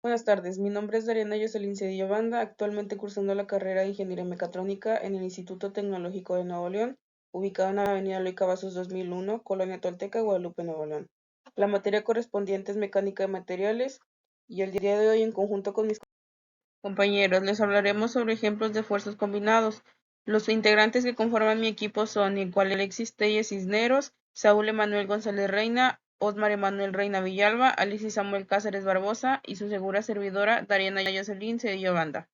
Buenas tardes, mi nombre es Dariana Jocelyn Cedillo Banda, actualmente cursando la carrera de Ingeniería Mecatrónica en el Instituto Tecnológico de Nuevo León, ubicado en la Avenida Eloy Cavazos 2001, Colonia Tolteca, Guadalupe, Nuevo León. La materia correspondiente es Mecánica de Materiales y el día de hoy, en conjunto con mis compañeros, les hablaremos sobre ejemplos de esfuerzos combinados. Los integrantes que conforman mi equipo son igual Alexis Telles Cisneros, Saúl Emanuel González Reina, Osmar Emanuel Reina Villalba, Alicia Samuel Cáceres Barbosa y su segura servidora Dariana Jocelyn Cedillo Banda.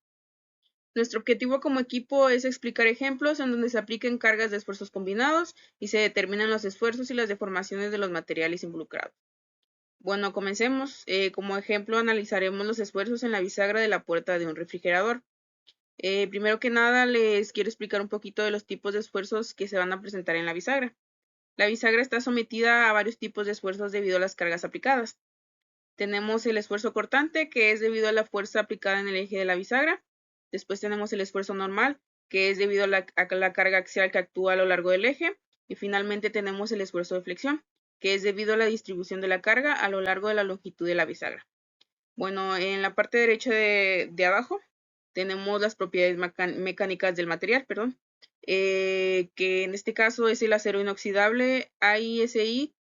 Nuestro objetivo como equipo es explicar ejemplos en donde se apliquen cargas de esfuerzos combinados y se determinan los esfuerzos y las deformaciones de los materiales involucrados. Bueno, comencemos. Como ejemplo, analizaremos los esfuerzos en la bisagra de la puerta de un refrigerador. Primero que nada, les quiero explicar un poquito de los tipos de esfuerzos que se van a presentar en la bisagra. La bisagra está sometida a varios tipos de esfuerzos debido a las cargas aplicadas. Tenemos el esfuerzo cortante, que es debido a la fuerza aplicada en el eje de la bisagra. Después tenemos el esfuerzo normal, que es debido a la carga axial que actúa a lo largo del eje. Y finalmente tenemos el esfuerzo de flexión, que es debido a la distribución de la carga a lo largo de la longitud de la bisagra. Bueno, en la parte derecha de abajo tenemos las propiedades mecánicas del material, perdón, que en este caso es el acero inoxidable AISI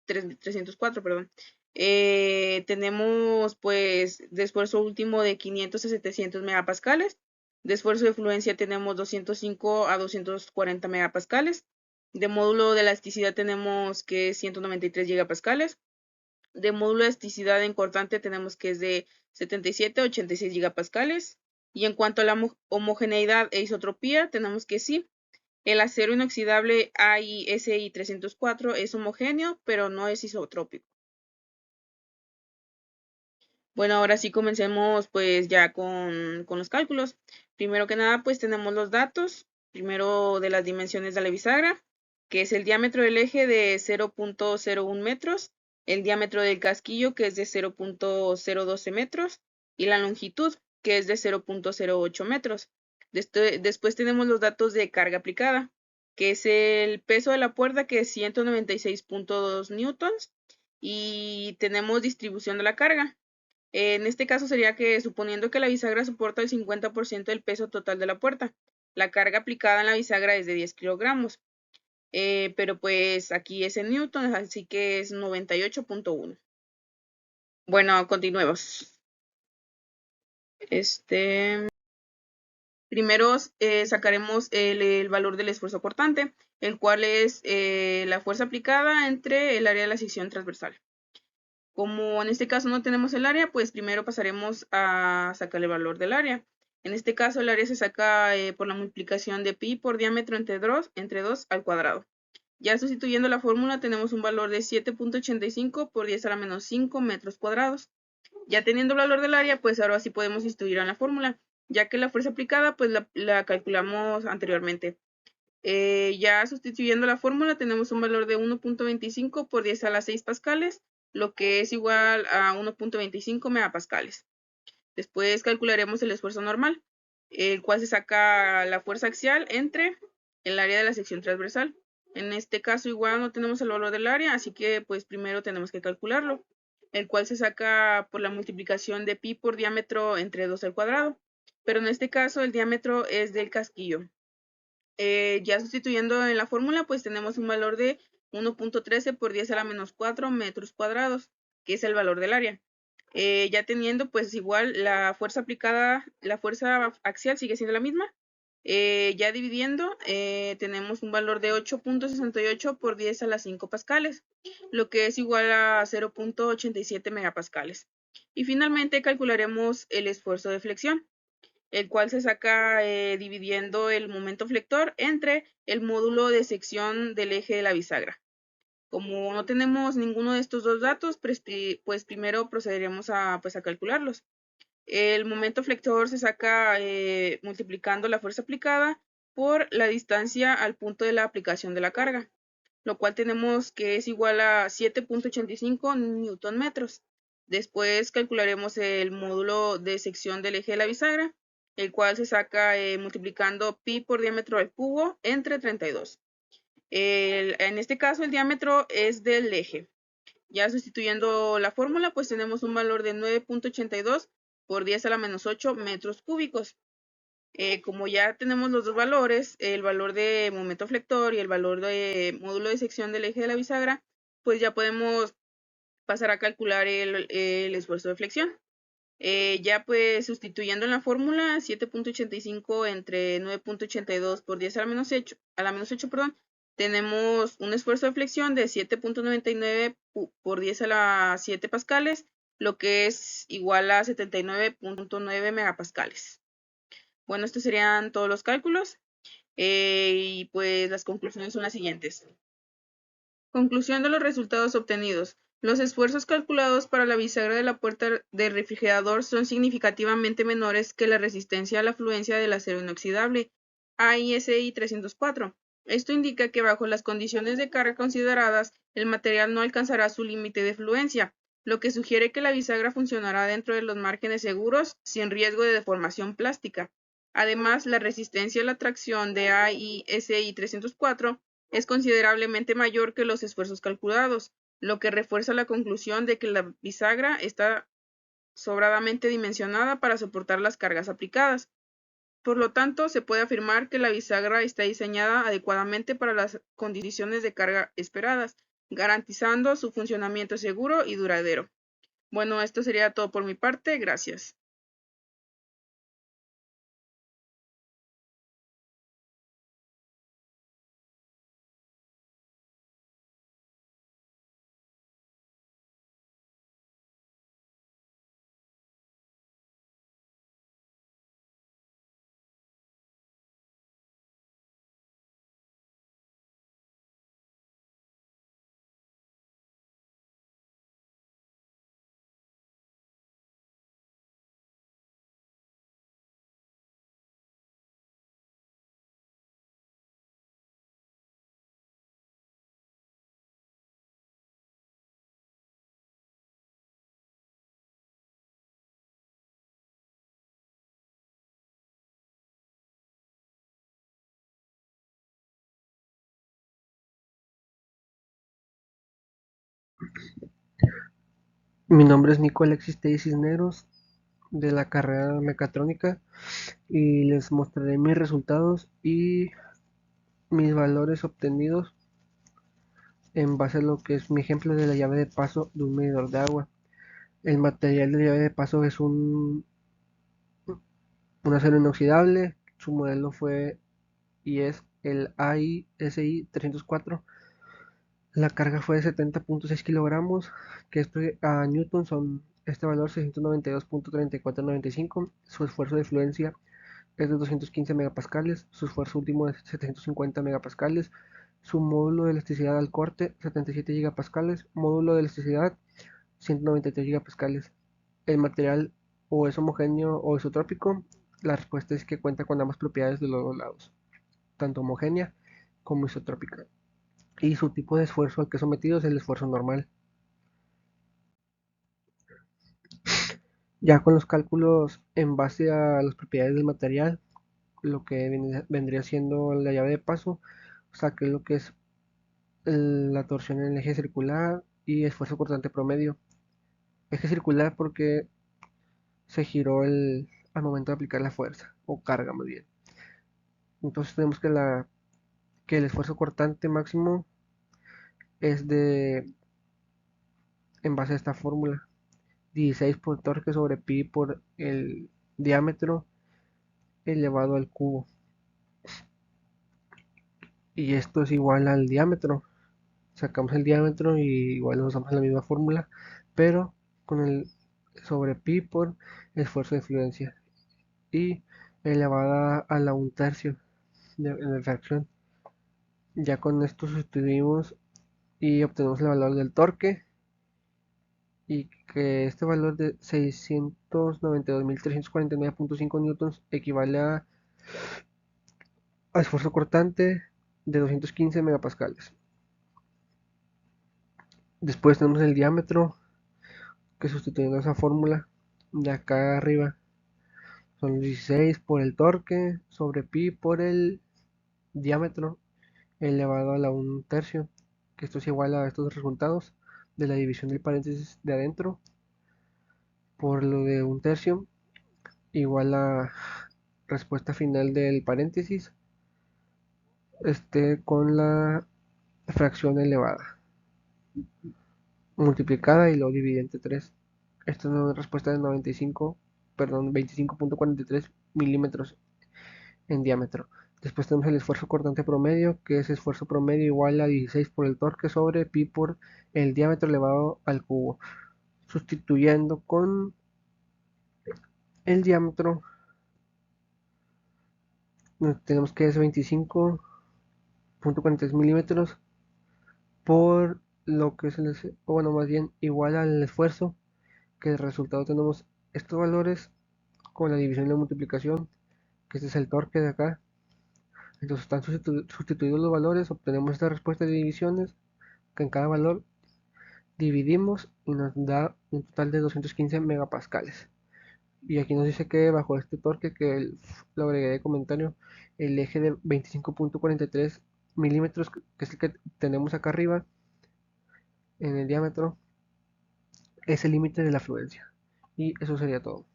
304, perdón. Tenemos pues de esfuerzo último de 500 a 700 megapascales. De esfuerzo de fluencia tenemos 205 a 240 megapascales. De módulo de elasticidad tenemos que es 193 gigapascales. De módulo de elasticidad en cortante tenemos que es de 77 a 86 gigapascales. Y en cuanto a la homogeneidad e isotropía, tenemos que sí, el acero inoxidable AISI 304 es homogéneo, pero no es isotrópico. Bueno, ahora sí comencemos pues ya con los cálculos. Primero que nada, pues tenemos los datos. Primero de las dimensiones de la bisagra, que es el diámetro del eje de 0.01 metros, el diámetro del casquillo, que es de 0.012 metros, y la longitud, que es de 0.08 metros. Después tenemos los datos de carga aplicada, que es el peso de la puerta, que es 196.2 newtons, y tenemos distribución de la carga. En este caso sería que suponiendo que la bisagra soporta el 50% del peso total de la puerta, la carga aplicada en la bisagra es de 10 kilogramos, pero pues aquí es en newton, así que es 98.1. Bueno, continuemos. Primero sacaremos el valor del esfuerzo cortante, el cual es la fuerza aplicada entre el área de la sección transversal. Como en este caso no tenemos el área, pues primero pasaremos a sacar el valor del área. En este caso el área se saca por la multiplicación de pi por diámetro entre 2 al cuadrado. Ya sustituyendo la fórmula tenemos un valor de 7.85 por 10 a la menos 5 metros cuadrados. Ya teniendo el valor del área, pues ahora sí podemos sustituir en la fórmula, ya que la fuerza aplicada pues la calculamos anteriormente. Ya sustituyendo la fórmula tenemos un valor de 1.25 por 10 a la 6 pascales, lo que es igual a 1.25 megapascales. Después calcularemos el esfuerzo normal, el cual se saca la fuerza axial entre el área de la sección transversal. En este caso igual no tenemos el valor del área, así que pues primero tenemos que calcularlo, el cual se saca por la multiplicación de pi por diámetro entre 2 al cuadrado. Pero en este caso el diámetro es del casquillo. Ya sustituyendo en la fórmula, pues tenemos un valor de 1.13 por 10 a la menos 4 metros cuadrados, que es el valor del área. Ya teniendo, pues igual la fuerza aplicada, la fuerza axial sigue siendo la misma. Ya dividiendo, tenemos un valor de 8.68 por 10 a las 5 pascales, lo que es igual a 0.87 megapascales. Y finalmente calcularemos el esfuerzo de flexión, el cual se saca dividiendo el momento flector entre el módulo de sección del eje de la bisagra. Como no tenemos ninguno de estos dos datos, pues primero procederemos a calcularlos. El momento flector se saca multiplicando la fuerza aplicada por la distancia al punto de la aplicación de la carga, lo cual tenemos que es igual a 7.85 newton metros. Después calcularemos el módulo de sección del eje de la bisagra, el cual se saca multiplicando pi por diámetro al cubo entre 32. En este caso el diámetro es del eje. Ya sustituyendo la fórmula, pues tenemos un valor de 9.82 por 10 a la menos 8 metros cúbicos. Como ya tenemos los dos valores, el valor de momento flector y el valor de módulo de sección del eje de la bisagra, pues ya podemos pasar a calcular el esfuerzo de flexión. Ya pues sustituyendo en la fórmula 7.85 entre 9.82 por 10 a la menos 8, perdón, tenemos un esfuerzo de flexión de 7.99 por 10 a la 7 pascales, lo que es igual a 79.9 megapascales. Bueno, estos serían todos los cálculos y pues las conclusiones son las siguientes. Conclusión de los resultados obtenidos. Los esfuerzos calculados para la bisagra de la puerta del refrigerador son significativamente menores que la resistencia a la fluencia del acero inoxidable, AISI 304. Esto indica que bajo las condiciones de carga consideradas, el material no alcanzará su límite de fluencia, lo que sugiere que la bisagra funcionará dentro de los márgenes seguros sin riesgo de deformación plástica. Además, la resistencia a la tracción de AISI 304 es considerablemente mayor que los esfuerzos calculados, lo que refuerza la conclusión de que la bisagra está sobradamente dimensionada para soportar las cargas aplicadas. Por lo tanto, se puede afirmar que la bisagra está diseñada adecuadamente para las condiciones de carga esperadas, garantizando su funcionamiento seguro y duradero. Bueno, esto sería todo por mi parte. Gracias. Mi nombre es Nico Alexis Tei Cisneros de la carrera mecatrónica y les mostraré mis resultados y mis valores obtenidos en base a lo que es mi ejemplo de la llave de paso de un medidor de agua. El material de la llave de paso es un acero inoxidable, su modelo fue y es el AISI 304. La carga fue de 70.6 kilogramos, que a Newton son este valor 692.3495. Su esfuerzo de fluencia es de 215 megapascales, su esfuerzo último es 750 megapascales, su módulo de elasticidad al corte 77 gigapascales, módulo de elasticidad 193 gigapascales. El material o es homogéneo o isotrópico. La respuesta es que cuenta con ambas propiedades de los dos lados, tanto homogénea como isotrópica. Y su tipo de esfuerzo al que es sometido es el esfuerzo normal. Ya con los cálculos en base a las propiedades del material, lo que vendría siendo la llave de paso, saqué lo que es la torsión en el eje circular y esfuerzo cortante promedio. Eje circular porque se giró al momento de aplicar la fuerza, o carga más bien. Entonces tenemos que el esfuerzo cortante máximo es en base a esta fórmula, 16 por torque sobre pi por el diámetro elevado al cubo. Y esto es igual al diámetro. Sacamos el diámetro y igual usamos la misma fórmula, pero con el sobre pi por esfuerzo de fluencia y elevada a la un tercio de fracción. Ya con esto sustituimos y obtenemos el valor del torque, y que este valor de 692.349.5 newtons equivale a esfuerzo cortante de 215 megapascales. Después tenemos el diámetro, que sustituyendo esa fórmula de acá arriba son 16 por el torque sobre pi por el diámetro elevado a la un tercio, que esto es igual a estos resultados, de la división del paréntesis de adentro por lo de un tercio igual a respuesta final del paréntesis con la fracción elevada multiplicada y luego dividida entre 3. Esta es una respuesta de 25.43 milímetros en diámetro. Después tenemos el esfuerzo cortante promedio, que es esfuerzo promedio igual a 16 por el torque sobre pi por el diámetro elevado al cubo. Sustituyendo con el diámetro, tenemos que es 25.43 milímetros por lo que es bueno, más bien igual al esfuerzo, que el resultado tenemos estos valores con la división y la multiplicación, que este es el torque de acá. Entonces están sustituidos los valores, obtenemos esta respuesta de divisiones, que en cada valor dividimos y nos da un total de 215 megapascales. Y aquí nos dice que bajo este torque, que lo agregué de comentario, el eje de 25.43 milímetros, que es el que tenemos acá arriba en el diámetro, es el límite de la fluencia. Y eso sería todo.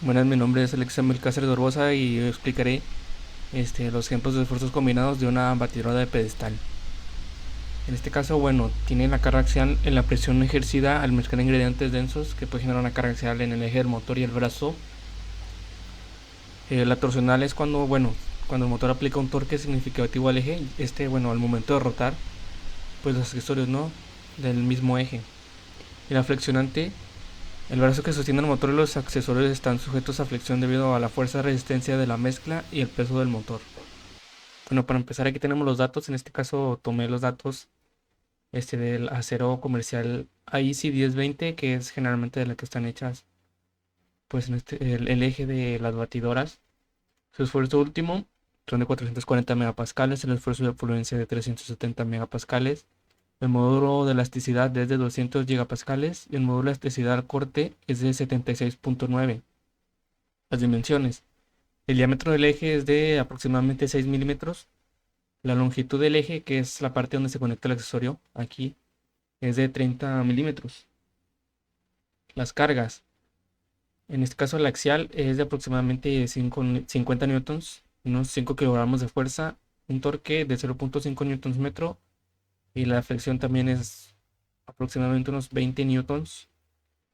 Buenas, mi nombre es Alexander Cáceres Barbosa y yo explicaré los ejemplos de esfuerzos combinados de una batidora de pedestal. En este caso, bueno, tiene la carga axial en la presión ejercida al mezclar ingredientes densos que puede generar una carga axial en el eje del motor y el brazo. La torsional es cuando el motor aplica un torque significativo al eje, al momento de rotar, pues los accesorios, ¿no?, del mismo eje. Y la flexionante, el brazo que sostiene el motor y los accesorios están sujetos a flexión debido a la fuerza de resistencia de la mezcla y el peso del motor. Bueno, para empezar aquí tenemos los datos. En este caso tomé los datos del acero comercial AISI 1020, que es generalmente de la que están hechas pues el eje de las batidoras. Su esfuerzo último son de 440 megapascales, el esfuerzo de fluencia de 370 megapascales, el módulo de elasticidad es de 200 gigapascales y el módulo de elasticidad al corte es de 76.9. Las dimensiones: el diámetro del eje es de aproximadamente 6 milímetros. La longitud del eje, que es la parte donde se conecta el accesorio, aquí, es de 30 milímetros. Las cargas: en este caso la axial es de aproximadamente 50 newtons, unos 5 kilogramos de fuerza, un torque de 0.5 newtons metro, y la flexión también es aproximadamente unos 20 newtons.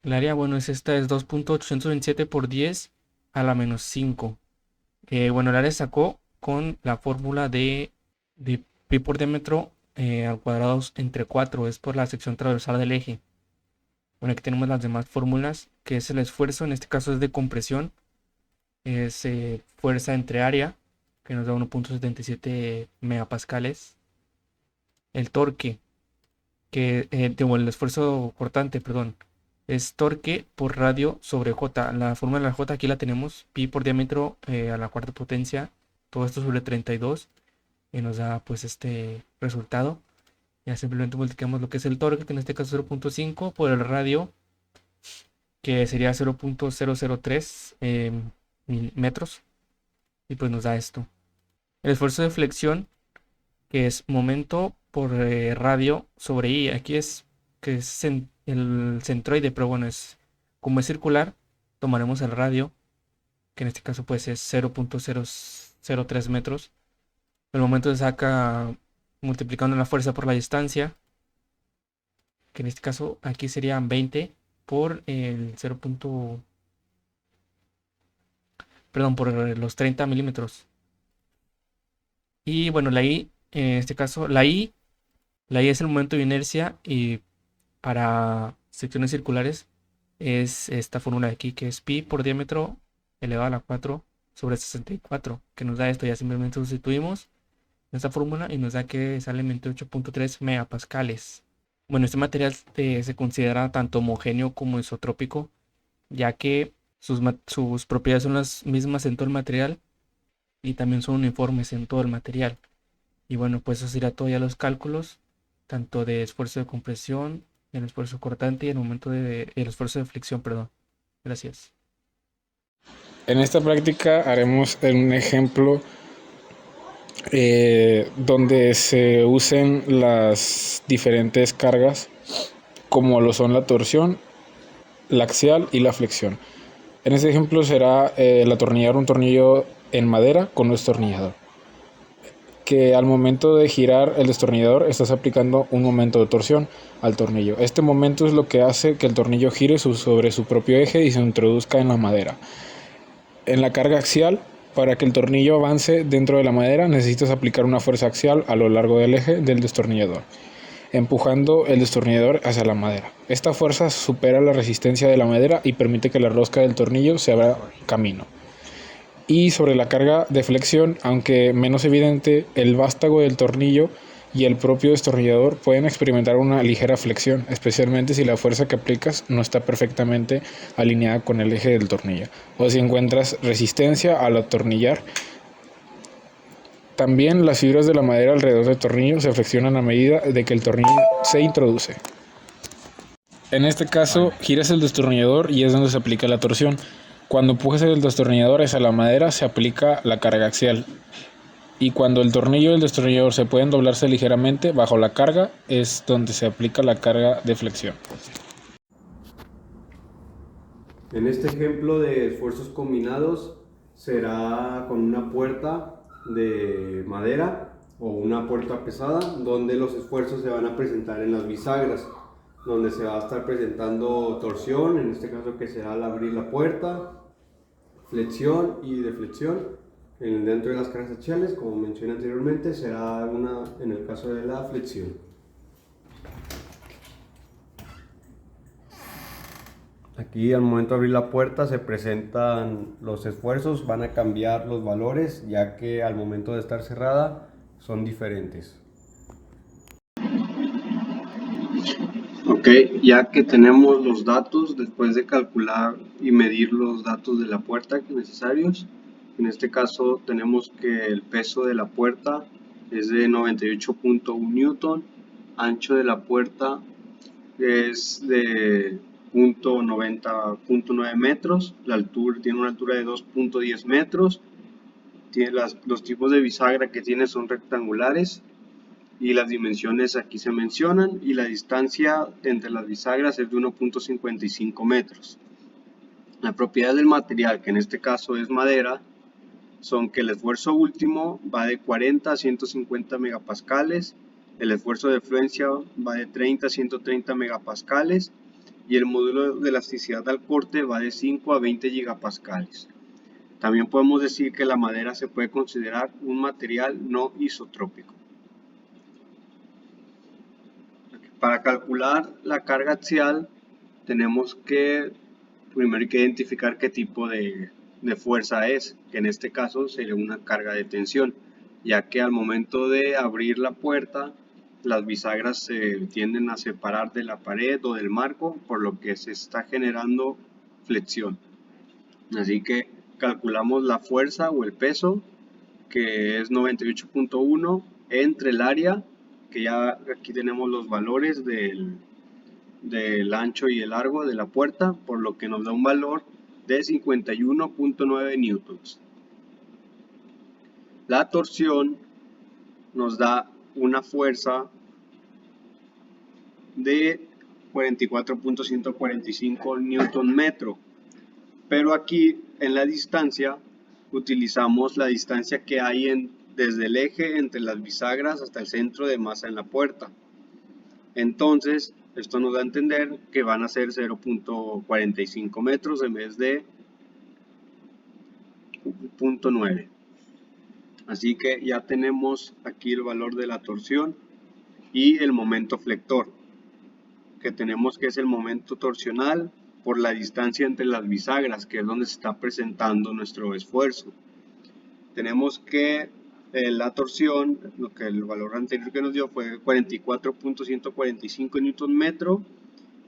El área, es 2.827 por 10 a la menos 5. El área sacó con la fórmula de pi por diámetro al cuadrado entre 4, es por la sección transversal del eje. Bueno, aquí tenemos las demás fórmulas, que es el esfuerzo, en este caso es de compresión, es fuerza entre área, que nos da 1.77 megapascales. El torque, el esfuerzo cortante, perdón, es torque por radio sobre J. La fórmula de la J aquí la tenemos, pi por diámetro a la cuarta potencia, todo esto sobre 32, y nos da pues este resultado. Ya simplemente multiplicamos lo que es el torque, que en este caso 0.5, por el radio, que sería 0.003 metros, y pues nos da esto. El esfuerzo de flexión, que es momento por radio sobre I, aquí es que es el centroide, pero como es circular, tomaremos el radio, que en este caso pues es 0.003 metros. El momento se saca multiplicando la fuerza por la distancia, que en este caso aquí serían 20 por el por los 30 milímetros. Y bueno, la I, en este caso, la I es el momento de inercia, y para secciones circulares es esta fórmula de aquí, que es pi por diámetro elevado a la 4 sobre 64, que nos da esto. Ya simplemente sustituimos esta fórmula y nos da que sale 28.3 megapascales. Bueno, este material se considera tanto homogéneo como isotrópico, ya que sus propiedades son las mismas en todo el material y también son uniformes en todo el material. Y bueno, pues eso sería todo ya los cálculos, tanto de esfuerzo de compresión, el esfuerzo cortante y el esfuerzo de flexión, perdón. Gracias. En esta práctica haremos un ejemplo donde se usen las diferentes cargas como lo son la torsión, la axial y la flexión. En este ejemplo será el atornillar un tornillo en madera con un destornillador, que al momento de girar el destornillador estás aplicando un momento de torsión al tornillo. Este momento es lo que hace que el tornillo gire sobre su propio eje y se introduzca en la madera. En la carga axial, para que el tornillo avance dentro de la madera, necesitas aplicar una fuerza axial a lo largo del eje del destornillador, empujando el destornillador hacia la madera. Esta fuerza supera la resistencia de la madera y permite que la rosca del tornillo se abra camino. Y sobre la carga de flexión, aunque menos evidente, el vástago del tornillo y el propio destornillador pueden experimentar una ligera flexión, especialmente si la fuerza que aplicas no está perfectamente alineada con el eje del tornillo, o si encuentras resistencia al atornillar. También las fibras de la madera alrededor del tornillo se flexionan a medida de que el tornillo se introduce. En este caso, giras el destornillador y es donde se aplica la torsión. Cuando empujas el destornillador hacia la madera, se aplica la carga axial. Y cuando el tornillo y el destornillador se pueden doblarse ligeramente bajo la carga, es donde se aplica la carga de flexión. En este ejemplo de esfuerzos combinados será con una puerta de madera o una puerta pesada, donde los esfuerzos se van a presentar en las bisagras, donde se va a estar presentando torsión, en este caso que será al abrir la puerta, flexión y deflexión. Dentro de las cargas axiales, como mencioné anteriormente, será una en el caso de la flexión. Aquí al momento de abrir la puerta se presentan los esfuerzos, van a cambiar los valores, ya que al momento de estar cerrada son diferentes. Ok, ya que tenemos los datos, después de calcular y medir los datos de la puerta necesarios, en este caso tenemos que el peso de la puerta es de 98.1 newton, ancho de la puerta es de 0.9 metros, la altura tiene una altura de 2.10 metros, los tipos de bisagra que tiene son rectangulares y las dimensiones aquí se mencionan, y la distancia entre las bisagras es de 1.55 metros. La propiedad del material, que en este caso es madera, son que el esfuerzo último va de 40 a 150 megapascales, el esfuerzo de fluencia va de 30 a 130 megapascales y el módulo de elasticidad al corte va de 5 a 20 gigapascales. También podemos decir que la madera se puede considerar un material no isotrópico. Para calcular la carga axial tenemos que primero identificar qué tipo de fuerza es, que en este caso sería una carga de tensión, ya que al momento de abrir la puerta las bisagras se tienden a separar de la pared o del marco, por lo que se está generando flexión. Así que calculamos la fuerza o el peso, que es 98.1 entre el área, que ya aquí tenemos los valores del ancho y el largo de la puerta, por lo que nos da un valor de 51.9 newtons. La torsión nos da una fuerza de 44.145 newton metro, pero aquí en la distancia utilizamos la distancia que hay desde el eje entre las bisagras hasta el centro de masa en la puerta. Entonces esto nos da a entender que van a ser 0.45 metros en vez de 0.9. Así que ya tenemos aquí el valor de la torsión y el momento flector, que tenemos que es el momento torsional por la distancia entre las bisagras, que es donde se está presentando nuestro esfuerzo. Tenemos que la torsión, lo que el valor anterior que nos dio fue 44.145 newton metro,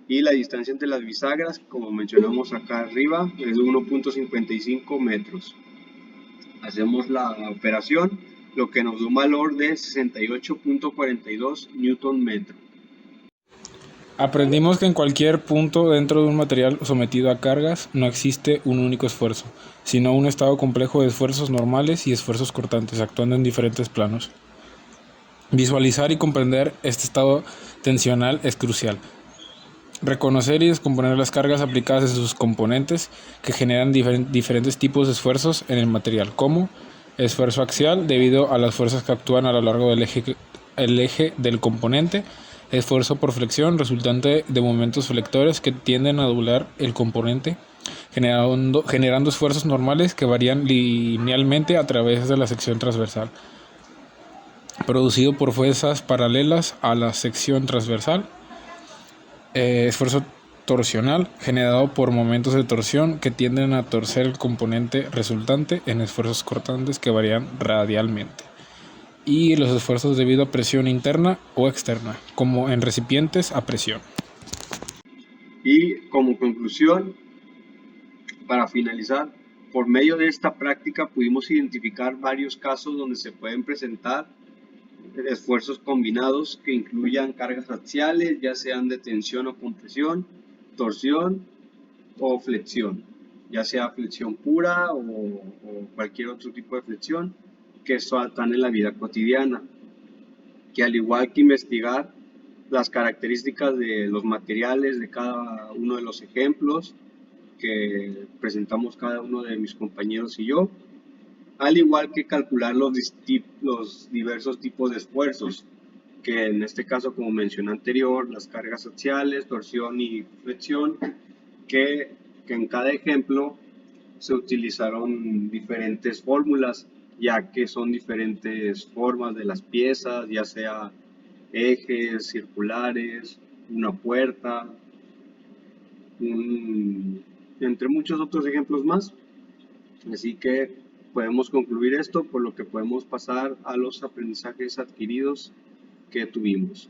y la distancia entre las bisagras, como mencionamos acá arriba, es de 1.55 metros. Hacemos la operación, lo que nos da un valor de 68.42 newton metro. Aprendimos que en cualquier punto dentro de un material sometido a cargas no existe un único esfuerzo, sino un estado complejo de esfuerzos normales y esfuerzos cortantes actuando en diferentes planos. Visualizar y comprender este estado tensional es crucial. Reconocer y descomponer las cargas aplicadas en sus componentes que generan diferentes tipos de esfuerzos en el material, como esfuerzo axial debido a las fuerzas que actúan a lo largo del eje del componente, esfuerzo por flexión resultante de momentos flectores que tienden a doblar el componente, generando esfuerzos normales que varían linealmente a través de la sección transversal, producido por fuerzas paralelas a la sección transversal. Esfuerzo torsional generado por momentos de torsión que tienden a torcer el componente resultante en esfuerzos cortantes que varían radialmente. Y los esfuerzos debido a presión interna o externa, como en recipientes a presión. Y como conclusión, para finalizar, por medio de esta práctica pudimos identificar varios casos donde se pueden presentar esfuerzos combinados que incluyan cargas axiales, ya sean de tensión o compresión, torsión o flexión, ya sea flexión pura o cualquier otro tipo de flexión que están en la vida cotidiana, que al igual que investigar las características de los materiales de cada uno de los ejemplos que presentamos cada uno de mis compañeros y yo, al igual que calcular los diversos tipos de esfuerzos, que en este caso, como mencioné anterior, las cargas axiales, torsión y flexión, que en cada ejemplo se utilizaron diferentes fórmulas, ya que son diferentes formas de las piezas, ya sea ejes, circulares, una puerta, entre muchos otros ejemplos más. Así que podemos concluir esto, por lo que podemos pasar a los aprendizajes adquiridos que tuvimos.